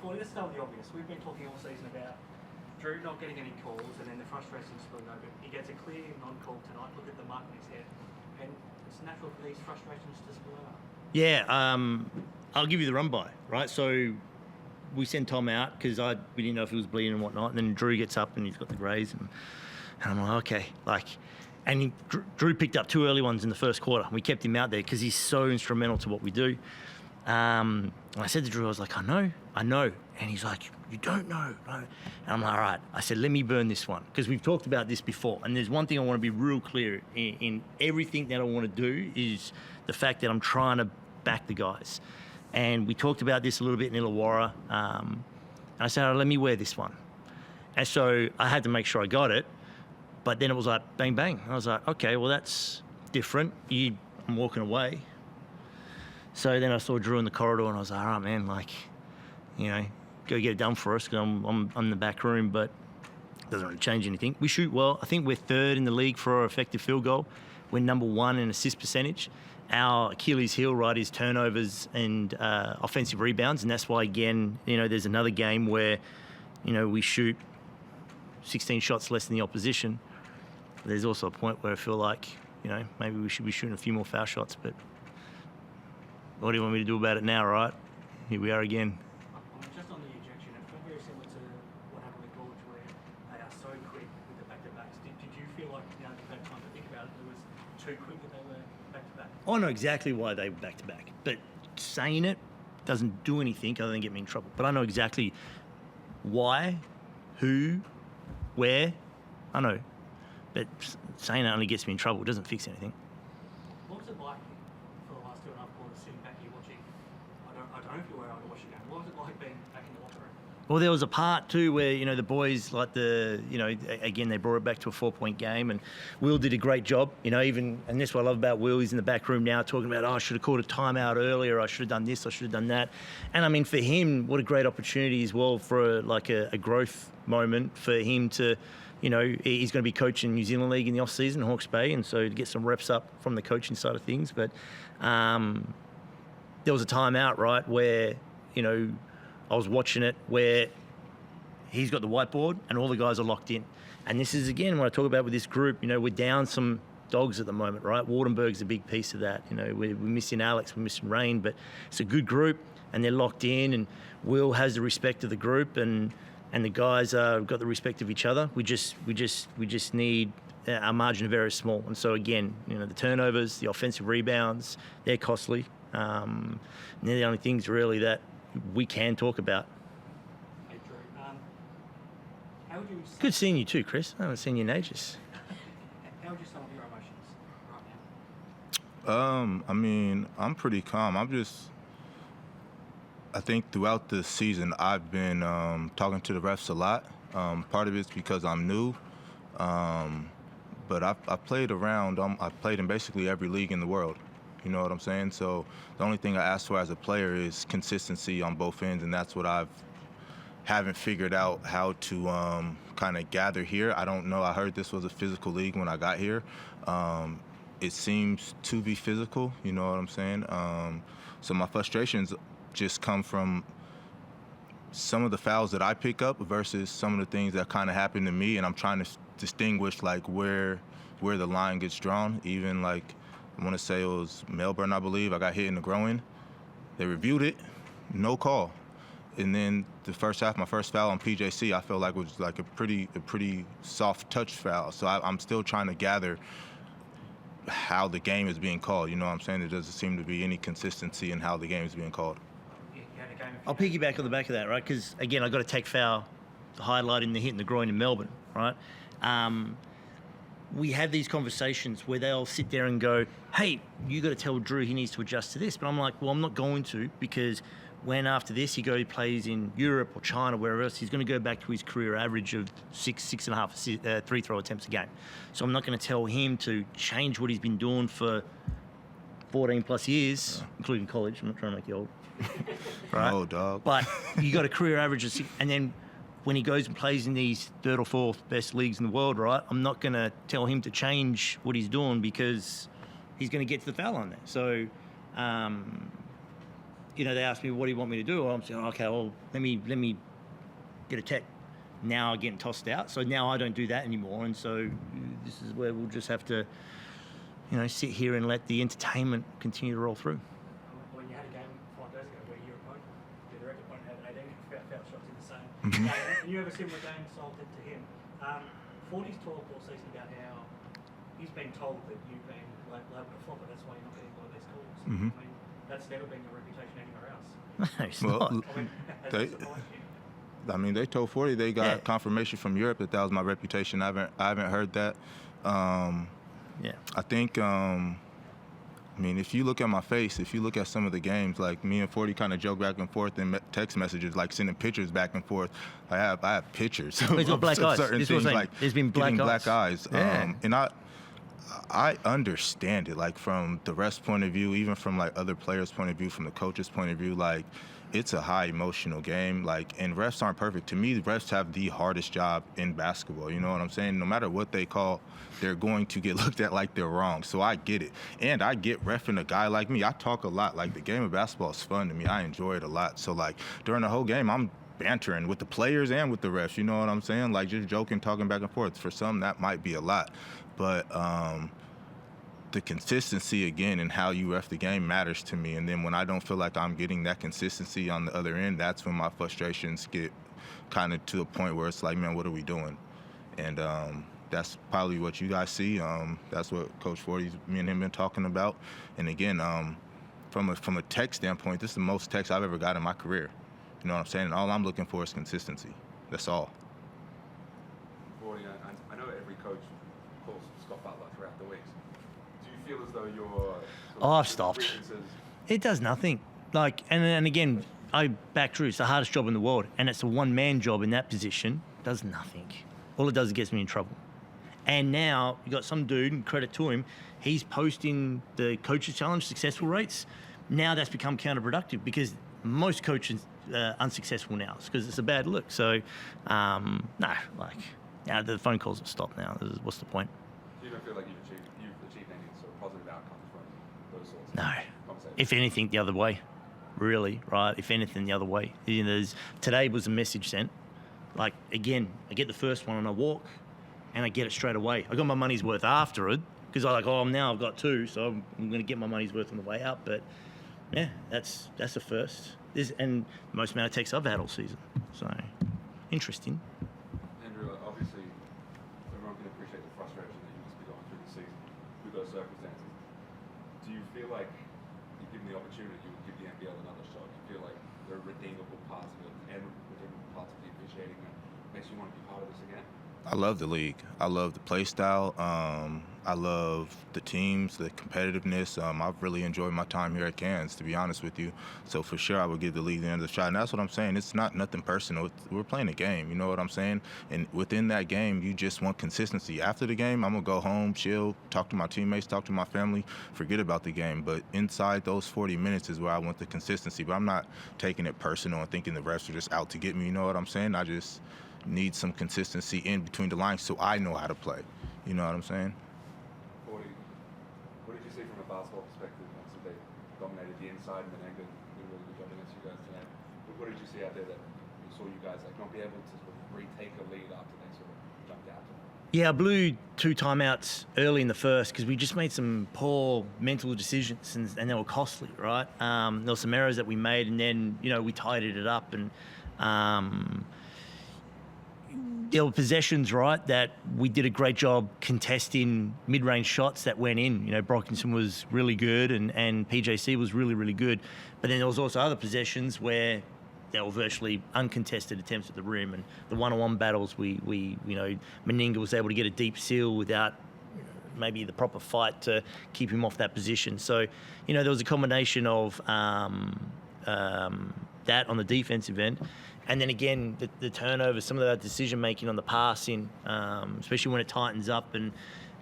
Forde, let's start with the obvious. We've been talking all season about Drew not getting any calls and then the frustration spilling over. He gets a clear non-call tonight. Look at the mark in his head. And it's natural for these frustrations to spill over. Yeah, I'll give you the run by, right? So we send Tom out because we didn't know if he was bleeding and whatnot. And then Drew gets up and he's got the graze. And I'm like, okay. Drew picked up 2 early ones in the first quarter. We kept him out there because he's so instrumental to what we do. I said to Drew, I was like, I know. And he's like, you don't know. No. And I'm like, all right. I said, let me burn this one because we've talked about this before. And there's one thing I want to be real clear in everything that I want to do is the fact that I'm trying to back the guys. And we talked about this a little bit in Illawarra. And I said, let me wear this one. And so I had to make sure I got it. But then it was like, bang, bang. I was like, okay, well, that's different. I'm walking away. So then I saw Drew in the corridor and I was like, all right, man, go get it done for us because I'm in the back room, but it doesn't really change anything. We shoot well. I think we're 3rd in the league for our effective field goal. We're number 1 in assist percentage. Our Achilles heel, right, is turnovers and offensive rebounds, and that's why, again, there's another game where, we shoot 16 shots less than the opposition. There's also a point where I feel like, maybe we should be shooting a few more foul shots, but what do you want me to do about it now, right? Here we are again. Just on the ejection, it felt very similar to what happened with Gorge, where they are so quick with the back-to-backs. Did you feel like, you've had time to think about it, it was too quick that they were back-to-back? I know exactly why they were back-to-back, but saying it doesn't do anything other than get me in trouble. But I know exactly why, who, where. I know. But saying it only gets me in trouble. It doesn't fix anything. What was it like for the last 2.5 quarters sitting back here watching? I don't know if you were able to watch the game. What was it like being back in the locker room? Well, there was a part too where, the boys again, they brought it back to a 4-point game and Will did a great job, and that's what I love about Will. He's in the back room now talking about, I should have called a timeout earlier. I should have done this. I should have done that. And I mean, for him, what a great opportunity as well for a growth moment for him to, he's going to be coaching New Zealand League in the off season, Hawke's Bay. And so to get some reps up from the coaching side of things. But there was a timeout, right, where, I was watching it where he's got the whiteboard and all the guys are locked in. And this is, again, what I talk about with this group, we're down some dogs at the moment, right? Wardenberg's a big piece of that. We're missing Alex, we're missing Rain, but it's a good group and they're locked in and Will has the respect of the group and the guys got the respect of each other. We just need our margin of error is small. And so, again, the turnovers, the offensive rebounds, they're costly. And they're the only things really that we can talk about. Hey, Drew, how would you... Good seeing you too, Chris. I haven't seen you in ages. How would you sum up your emotions right now? I mean, I'm pretty calm. I think throughout the season, I've been talking to the refs a lot. Part of it's because I'm new, but I've played around. I've played in basically every league in the world. You know what I'm saying? So the only thing I ask for as a player is consistency on both ends, and that's what haven't figured out how to kind of gather here. I don't know. I heard this was a physical league when I got here. It seems to be physical. You know what I'm saying? So my frustrations just come from some of the fouls that I pick up versus some of the things that kind of happen to me, and I'm trying to distinguish where the line gets drawn. Even I want to say it was Melbourne, I believe. I got hit in the groin. They reviewed it, no call. And then the first half, my first foul on PJC, I felt like it was a pretty soft touch foul. So I'm still trying to gather how the game is being called. You know what I'm saying? There doesn't seem to be any consistency in how the game is being called. I'll piggyback on the back of that, right? Because, again, I got to take foul, highlighting the hit in the groin in Melbourne, right? We have these conversations where they'll sit there and go, hey, you got to tell Drew he needs to adjust to this. But I'm like, well, I'm not going to, because when after this he plays in Europe or China, wherever else, he's going to go back to his career average of 6.5 free throw attempts a game. So I'm not going to tell him to change what he's been doing for 14 plus years, including college. I'm not trying to make you old. Right? Oh, dog. But you got a career average of 6, and then when he goes and plays in these 3rd or 4th best leagues in the world, right, I'm not going to tell him to change what he's doing because he's going to get to the foul line there. So, they asked me, what do you want me to do? I'm saying, okay, well, let me get a tech. Now I'm getting tossed out. So now I don't do that anymore. And so this is where we'll just have to, sit here and let the entertainment continue to roll through. When you had a game 5 days ago where your direct opponent had 18 foul shots in the same Mhm. game, and you have a similar game style to him. Forde's talked all season about how he's been told that you've been labelled a flopper. That's why you're not getting a lot of these calls. Mhm. I mean, that's never been your reputation anywhere else. No, it's Well, not. I mean, has They- it surprised you? I mean, they told Forde they got Yeah. confirmation from Europe that was my reputation. I haven't heard that. Yeah. I think, I mean, if you look at my face, if you look at some of the games, like me and Forde kind of joke back and forth in text messages, like sending pictures back and forth. I have pictures of, He's got black eyes. certain This was things, saying, like there's been black getting eyes. black eyes. Yeah. And I understand it, like from the ref's point of view, even from like other players' point of view, from the coach's point of view, like it's a high emotional game. Like, and refs aren't perfect. To me, the refs have the hardest job in basketball. You know what I'm saying? No matter what they call, they're going to get looked at like they're wrong. So I get it. And I get reffing a guy like me. I talk a lot. Like, the game of basketball is fun to me. I enjoy it a lot. So like during the whole game, I'm bantering with the players and with the refs. You know what I'm saying? Like just joking, talking back and forth. For some, that might be a lot. But the consistency again and how you ref the game matters to me. And then when I don't feel like I'm getting that consistency on the other end, that's when my frustrations get kind of to a point where it's like, man, what are we doing? And that's probably what you guys see. That's what Coach Forde, me and him been talking about. And again, from a tech standpoint, this is the most text I've ever got in my career. You know what I'm saying? And all I'm looking for is consistency. That's all. Forde, I know every coach calls Scott Butler throughout the weeks. Do you feel as though you're... I've stopped. It does nothing. Like, and again, I back Drew. It's the hardest job in the world, and it's a one-man job in that position. Does nothing. All it does is gets me in trouble. And now you got some dude, and credit to him, he's posting the coaches challenge successful rates. Now that's become counterproductive because most coaches are unsuccessful now because it's a bad look. So, no, like, now the phone calls have stopped now. What's the point? You don't feel like you've achieved any sort of positive outcomes from those sorts No. of conversations? If anything, the other way. Really, right? If anything, the other way. Today was a message sent. Like, again, I get the first one and I walk and I get it straight away. I got my money's worth after it because I've got 2, so I'm going to get my money's worth on the way out. But, yeah, that's the first. And most amount of texts I've had all season. So, interesting. Andrew, obviously, everyone can appreciate the frustration that you must be going through this season with those circumstances. Do you feel like, if given the opportunity, you would give the NBL another shot? Do you feel like there are redeemable parts of it and redeemable parts of the officiating that makes you want to be part of this again? I love the league. I love the play style. I love the teams, the competitiveness. I've really enjoyed my time here at Cairns, to be honest with you. So for sure, I would give the league the end of the shot. And that's what I'm saying. It's not nothing personal. We're playing a game. You know what I'm saying? And within that game, you just want consistency. After the game, I'm going to go home, chill, talk to my teammates, talk to my family, forget about the game. But inside those 40 minutes is where I want the consistency. But I'm not taking it personal and thinking the refs are just out to get me. You know what I'm saying? I just need some consistency in between the lines so I know how to play. You know what I'm saying? What did you see from a basketball perspective? Obviously, they dominated the inside and then England did a really good job against you guys tonight. But what did you see out there that you saw you guys like not be able to sort of retake a lead after they sort of jumped out? Yeah, I blew 2 timeouts early in the first because we just made some poor mental decisions and they were costly, right? There were some errors that we made and then, we tidied it up and there were possessions, right, that we did a great job contesting mid-range shots that went in. Brockinson was really good and PJC was really, really good. But then there was also other possessions where there were virtually uncontested attempts at the rim. And the one-on-one battles, we Meninga was able to get a deep seal without maybe the proper fight to keep him off that position. So, there was a combination of that on the defensive end. And then again, the turnover, some of that decision-making on the passing, especially when it tightens up. And,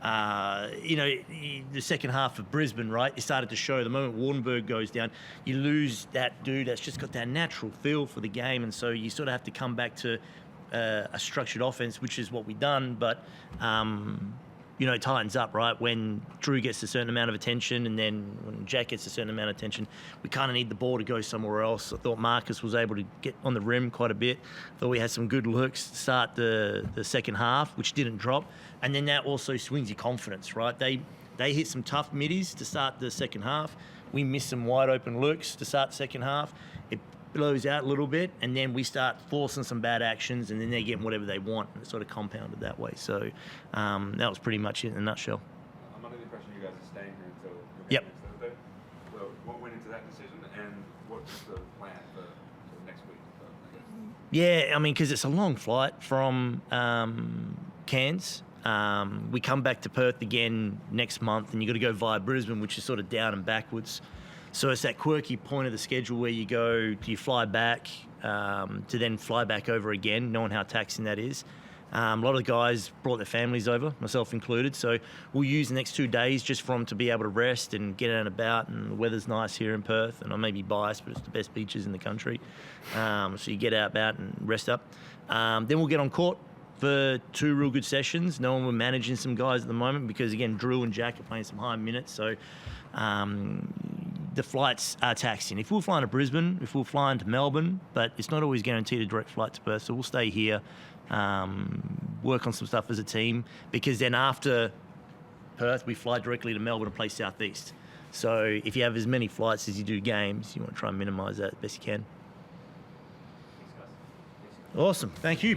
the second half of Brisbane, right, it started to show the moment Wardenberg goes down, you lose that dude that's just got that natural feel for the game. And so you sort of have to come back to a structured offense, which is what we've done. But, tightens up, right? When Drew gets a certain amount of attention and then when Jack gets a certain amount of attention, we kind of need the ball to go somewhere else. I thought Marcus was able to get on the rim quite a bit. I thought we had some good looks to start the second half, which didn't drop. And then that also swings your confidence, right? They hit some tough middies to start the second half. We missed some wide open looks to start the second half. It blows out a little bit, and then we start forcing some bad actions, and then they're getting whatever they want, and it's sort of compounded that way. So that was pretty much it in a nutshell. I'm under the impression you guys are staying here until Yep. next Thursday. So what went into that decision, and what's the plan for next week? Yeah, I mean, because it's a long flight from Cairns. We come back to Perth again next month, and you've got to go via Brisbane, which is sort of down and backwards. So it's that quirky point of the schedule where you go, do you fly back to then fly back over again, knowing how taxing that is. A lot of the guys brought their families over, myself included. So we'll use the next 2 days just for them to be able to rest and get out and about. And the weather's nice here in Perth. And I may be biased, but it's the best beaches in the country. So you get out about and rest up. Then we'll get on court for 2 real good sessions. Knowing we're managing some guys at the moment because, again, Drew and Jack are playing some high minutes. So the flights are taxing. If we're flying to Brisbane, if we're flying to Melbourne, but it's not always guaranteed a direct flight to Perth. So we'll stay here, work on some stuff as a team, because then after Perth, we fly directly to Melbourne and play Southeast. So if you have as many flights as you do games, you want to try and minimise that as best you can. Thanks, guys. Awesome. Thank you.